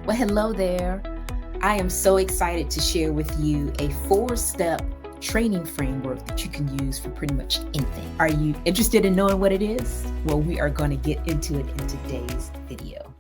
Well, hello there. I am so excited to share with you a 4-step training framework that you can use for pretty much anything. Are you interested in knowing what it is? Well, we are going to get into it in today's video.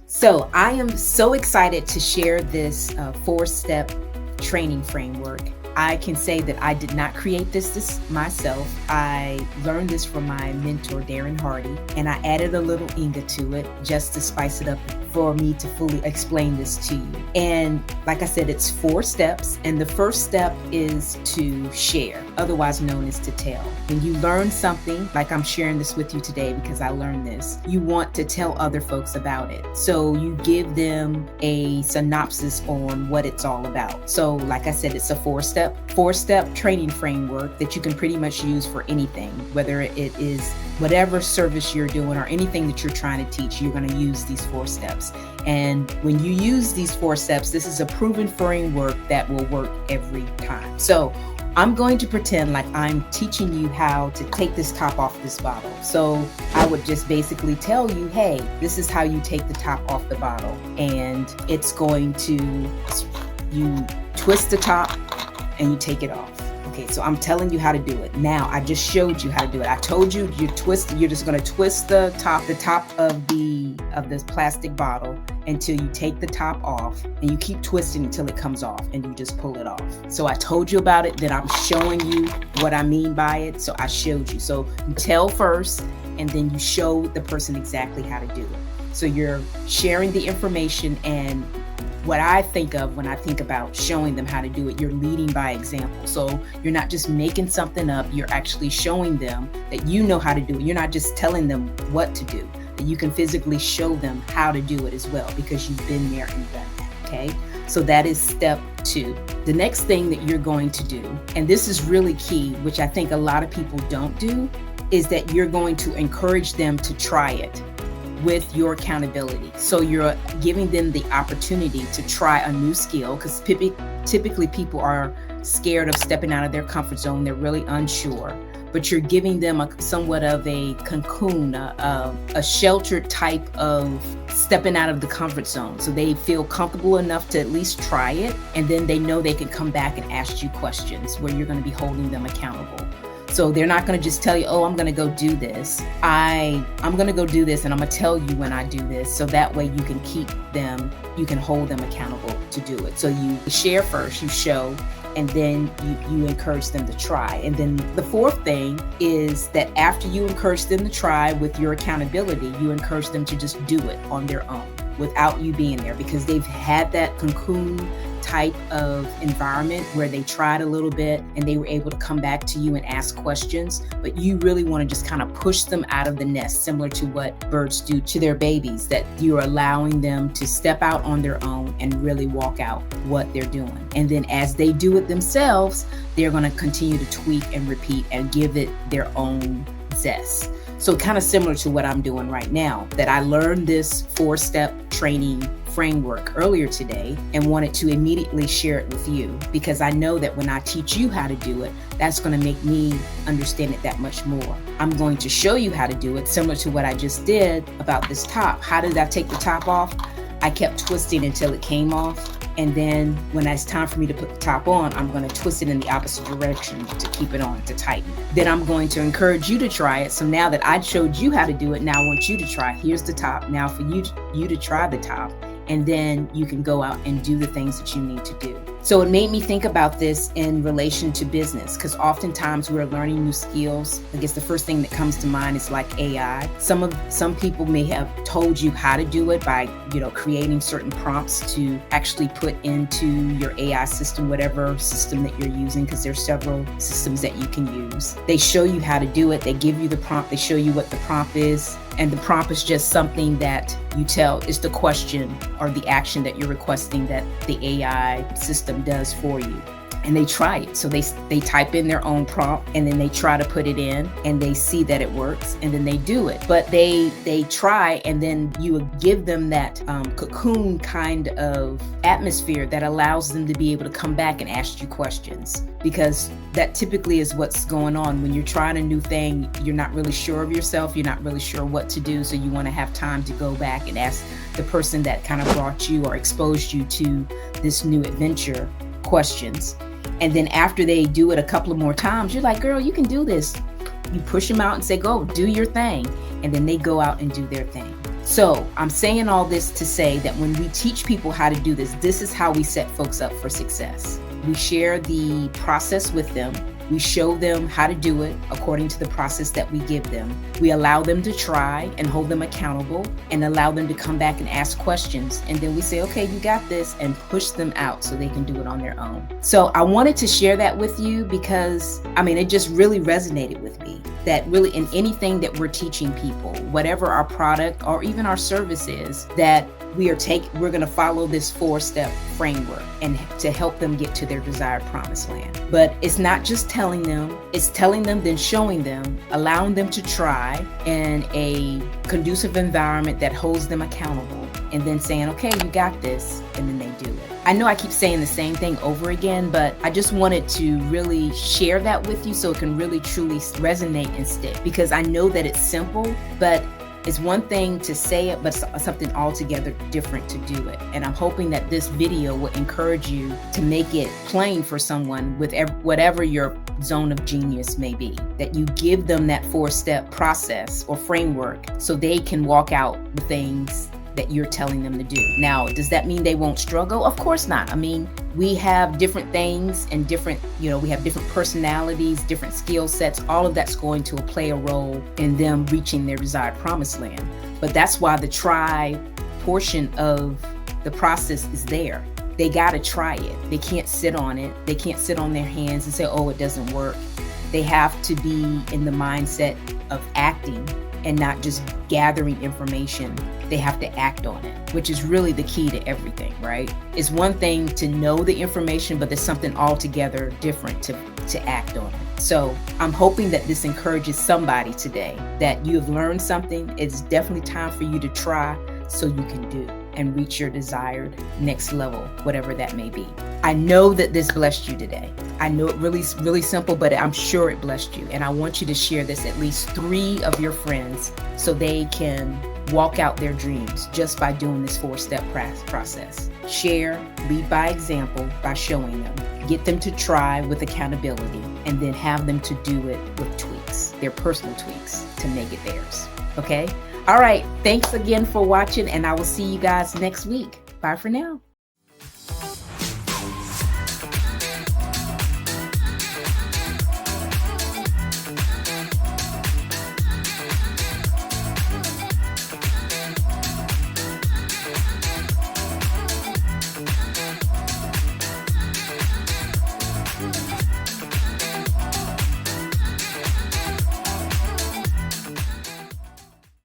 So I am so excited to share this 4-step training framework. I can say that I did not create this myself. I learned this from my mentor, Darren Hardy, and I added a little Inga to it just to spice it up for me to fully explain this to you. And like I said, it's 4 steps. And the first step is to share, otherwise known as to tell. When you learn something, like I'm sharing this with you today because I learned this, you want to tell other folks about it. So you give them a synopsis on what it's all about. So like I said, it's a 4-step training framework that you can pretty much use for anything, whether it is whatever service you're doing or anything that you're trying to teach. You're going to use these 4 steps. And when you use these 4 steps, this is a proven framework that will work every time. So I'm going to pretend like I'm teaching you how to take this top off this bottle. So I would just basically tell you, hey, this is how you take the top off the bottle. And it's going to, you twist the top and you take it off. Okay, so I'm telling you how to do it. Now, I just showed you how to do it. I told you you're just gonna twist the top of this plastic bottle until you take the top off, and you keep twisting until it comes off and you just pull it off. So I told you about it, then I'm showing you what I mean by it. So I showed you. So you tell first, and then you show the person exactly how to do it. So you're sharing the information, and what I think of when I think about showing them how to do it, you're leading by example. So you're not just making something up, you're actually showing them that you know how to do it. You're not just telling them what to do, that you can physically show them how to do it as well because you've been there and done that, okay? So that is step 2. The next thing that you're going to do, and this is really key, which I think a lot of people don't do, is that you're going to encourage them to try it with your accountability. So you're giving them the opportunity to try a new skill, because typically people are scared of stepping out of their comfort zone. They're really unsure, but you're giving them somewhat of a cocoon, a sheltered type of stepping out of the comfort zone. So they feel comfortable enough to at least try it. And then they know they can come back and ask you questions where you're going to be holding them accountable. So they're not going to just tell you, oh, I'm going to go do this. I'm going to go do this, and I'm going to tell you when I do this. So that way you can you can hold them accountable to do it. So you share first, you show, and then you encourage them to try. And then the 4th thing is that after you encourage them to try with your accountability, you encourage them to just do it on their own without you being there, because they've had that cocoon type of environment where they tried a little bit and they were able to come back to you and ask questions. But you really want to just kind of push them out of the nest, similar to what birds do to their babies, that you're allowing them to step out on their own and really walk out what they're doing. And then as they do it themselves, they're going to continue to tweak and repeat and give it their own zest. So kind of similar to what I'm doing right now, that I learned this 4-step training framework earlier today and wanted to immediately share it with you, because I know that when I teach you how to do it, that's going to make me understand it that much more. I'm going to show you how to do it, similar to what I just did about this top. How did I take the top off? I kept twisting until it came off. And then when it's time for me to put the top on, I'm going to twist it in the opposite direction to keep it on, to tighten. Then I'm going to encourage you to try it. So now that I showed you how to do it, now I want you to try. Here's the top. Now for you to try the top. And then you can go out and do the things that you need to do. So it made me think about this in relation to business, because oftentimes we're learning new skills. I guess the first thing that comes to mind is like AI. Some people may have told you how to do it by, creating certain prompts to actually put into your AI system, whatever system that you're using, because there's several systems that you can use. They show you how to do it. They give you the prompt. They show you what the prompt is. And the prompt is just something that you tell is the question or the action that you're requesting that the AI system does for you. and they try it. So they type in their own prompt, and then they try to put it in, and they see that it works, and then they do it. But they try, and then you give them that cocoon kind of atmosphere that allows them to be able to come back and ask you questions, because that typically is what's going on when you're trying a new thing. You're not really sure of yourself. You're not really sure what to do. So you want to have time to go back and ask the person that kind of brought you or exposed you to this new adventure questions. And then after they do it a couple of more times, you're like, girl, you can do this. You push them out and say, go do your thing. And then they go out and do their thing. So I'm saying all this to say that when we teach people how to do this, this is how we set folks up for success. We share the process with them. We show them how to do it according to the process that we give them. We allow them to try and hold them accountable and allow them to come back and ask questions. And then we say, okay, you got this, and push them out so they can do it on their own. So I wanted to share that with you because, it just really resonated with me that really in anything that we're teaching people, whatever our product or even our service is, that we're going to follow this 4-step framework and to help them get to their desired promised land. But it's not just telling them, it's telling them, then showing them, allowing them to try in a conducive environment that holds them accountable, and then saying, okay, you got this, and then they do it. I know I keep saying the same thing over again, but I just wanted to really share that with you so it can really truly resonate and stick, because I know that it's simple, but it's one thing to say it, but something altogether different to do it. And I'm hoping that this video will encourage you to make it plain for someone with whatever your zone of genius may be, that you give them that 4-step process or framework so they can walk out the things that you're telling them to do. Now, does that mean they won't struggle? Of course not. We have different things and different, we have different personalities, different skill sets. All of that's going to play a role in them reaching their desired promised land. But that's why the try portion of the process is there. They got to try it. They can't sit on it. They can't sit on their hands and say, oh, it doesn't work. They have to be in the mindset of acting and not just gathering information. They have to act on it, which is really the key to everything, right? It's one thing to know the information, but there's something altogether different to act on it. So I'm hoping that this encourages somebody today, that you have learned something. It's definitely time for you to try so you can do and reach your desired next level, whatever that may be. I know that this blessed you today. I know it really simple, but I'm sure it blessed you. And I want you to share this at least 3 of your friends so they can walk out their dreams just by doing this 4-step process. Share, lead by example by showing them, get them to try with accountability, and then have them to do it with tweaks, their personal tweaks to make it theirs. Okay? All right. Thanks again for watching, and I will see you guys next week. Bye for now.